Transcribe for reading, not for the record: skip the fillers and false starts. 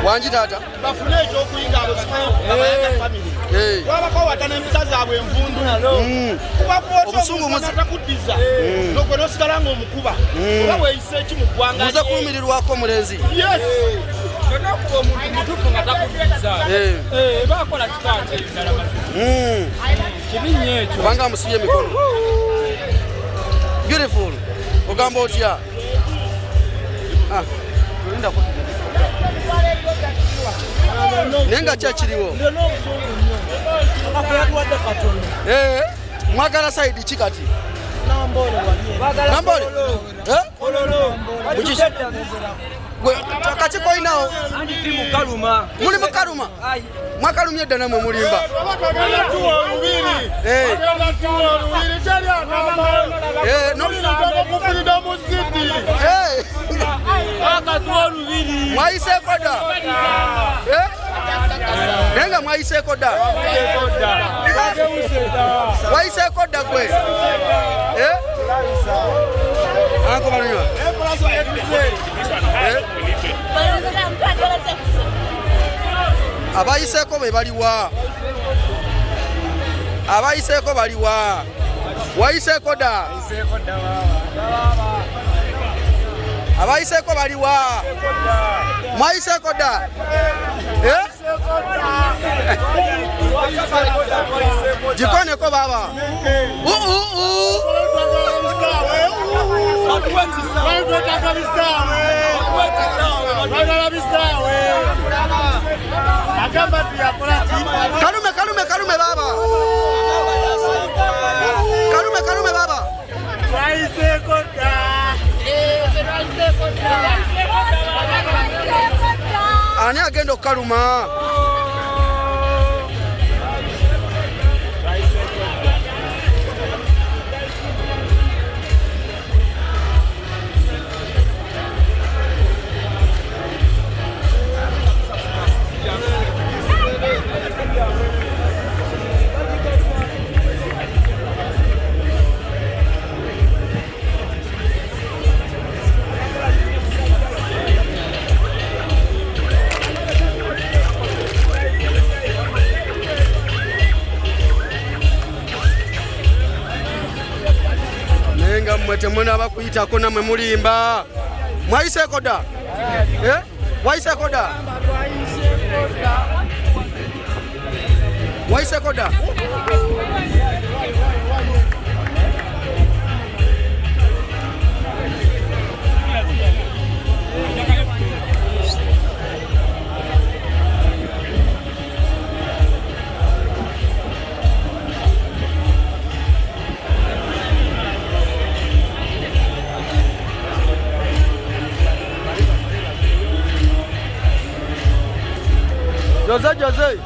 Wanji tata bafune ekyokuyiga abayiga family wabako watana emisazi abwe envundu kuba obusungu mutakuddiza nogwe nosigala ng'omukuba oba weeyise eki mu ggwanga muze kulumirirwako omulenzi Kuba omuntu mutufu nga takuddiza baakola kikaaki ddala kibi nnyo ekyo kubanga amusibye emikono. Beautiful. Ogamba otya? Nenga kyakiriwo mwagala sayidi ki kati? Nambole kati koinawo muli mukaluma mwakalumye edda namwe mulimba mwayiseeko dda nenga mwayiseeko dda wayiseeko dda gwe ankobalanywa abayiseeko be baliwa abayiseeko baliwa wayiseeko dda abayiseeko baliwa mwayiseeko dda gikoneko baba kalume baba kalume baba ani agenda okukaluma mwe temunaba kuyitako namwe mulimba mwayiseeko dda wayiseeko dda wayiseeko dda Jose